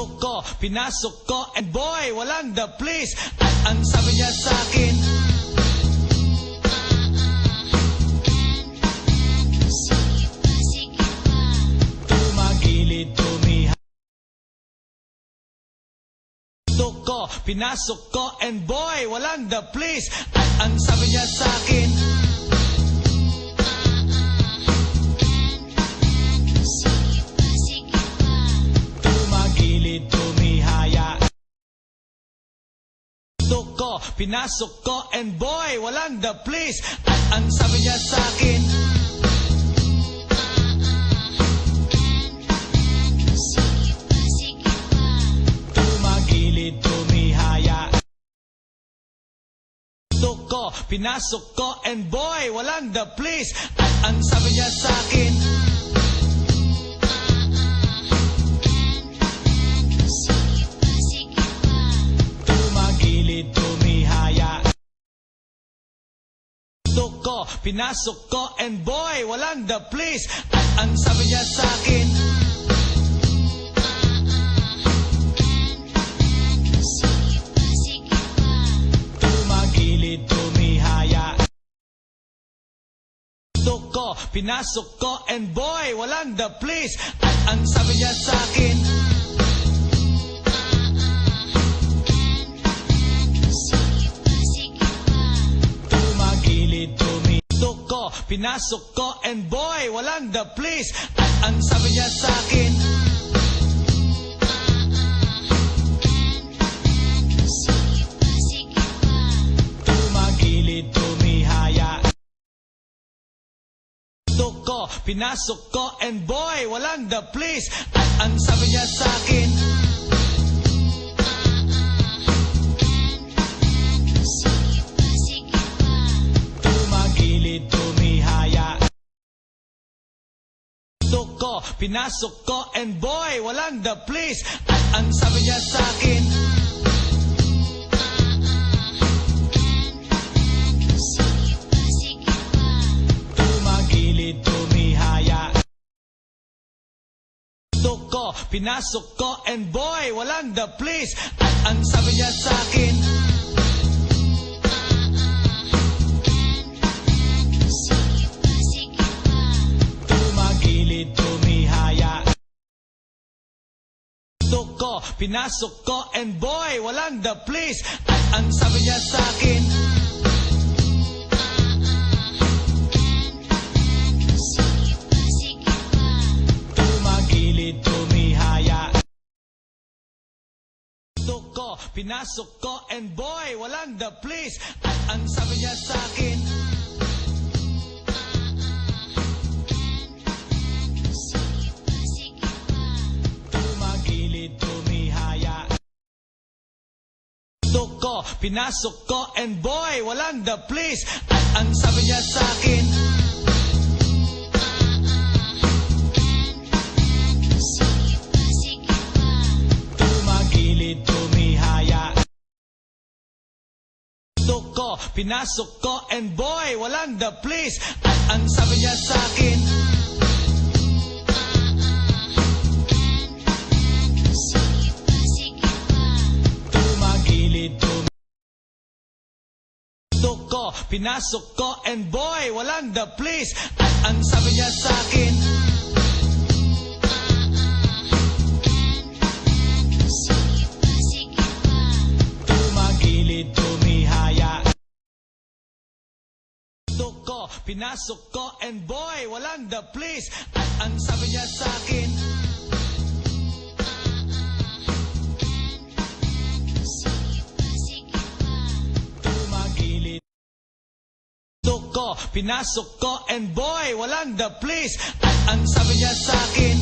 ko, pinasok ko, and boy, walang the place. At ang sabi niya sa akin, tumagilid, tumiha. Ko, pinasok ko, and boy, walang the place. At ang sabi niya sa akin, tumagilid, tumihaya. Ko, pinasok ko, and boy, walang the place. At ang sabi niya sa akin, tumagilid, tumihaya. Ko, pinasok ko, and boy, walang the place. At ang sabi niya sa akin, tumagilid, tumihaya. Ko, pinasok ko, and boy, walang the place. At ang sabi niya sa akin, tumagilid, tumihaya. Ko, pinasok ko, and boy, walang the place. At ang sabi niya sa akin, tumagilid, tumihaya. Ko, pinasok ko, and boy, walang the place. At ang sabi niya sa akin, tumagilid, tumihaya. Ko, pinasok ko, and boy, walang the place. At ang sabi niya sa akin, tumagilid, tumihaya. Ko, pinasok ko, and boy, walang the place. At ang sabi niya sa akin, tumagilid, tumihaya. Ko, pinasok ko, and boy, walang the place. At ang sabi niya sa akin, tumagilid, tumihaya. Ko, pinasok ko, and boy, walang the place. At ang sabi niya sa akin, tumagilid, tumihaya. Ko, pinasok ko, and boy, walang the place. At ang sabi niya sa akin, tumagilid, tumihaya. Ko, pinasok ko, and boy, walang the place. At ang sabi niya sa akin, tumagilid, tumihaya. Ko, pinasok ko, and boy, walang the place. At ang sabi niya sa akin, tumagilid, tumihaya. Ko, pinasok ko, and boy, walang the place. At ang sabi niya sa akin, tumagilid, tumihaya. Ko, pinasok ko, and boy, walang the place. At ang sabi niya sa akin, tumagilid. Ko, pinasok ko, and boy, walang the place. At ang sabi niya sa akin,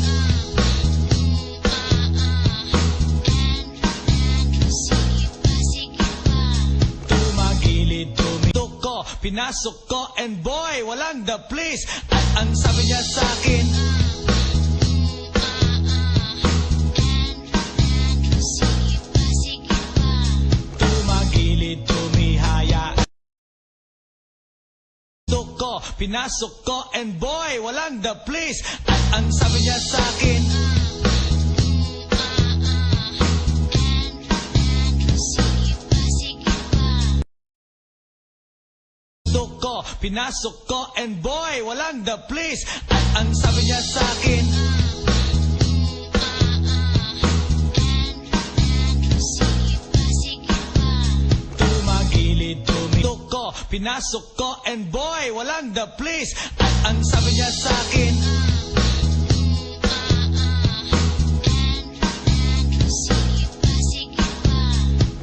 tumagilid, tumihaya. Ko, pinasok ko, and boy, walang the place. At ang sabi niya sa akin, tumagilid, tumihaya. Ko, pinasok ko, and boy, walang the place. At ang sabi niya sa akin, pinasok ko, and boy, walang the place. At ang sabi niya sa akin, tumagilid, tumitok ko, pinasok ko, and boy, walang the place. At ang sabi niya sa akin,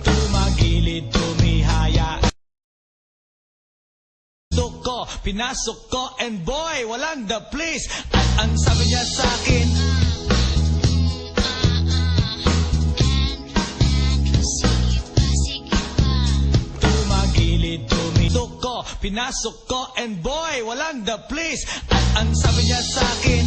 tumagilid, tumihaya, ko, pinasok ko, and boy, walang the place. At ang sabi niya sa akin, tumagilid, tumitok ko, pinasok ko, and boy, walang the place. At ang sabi niya sa akin,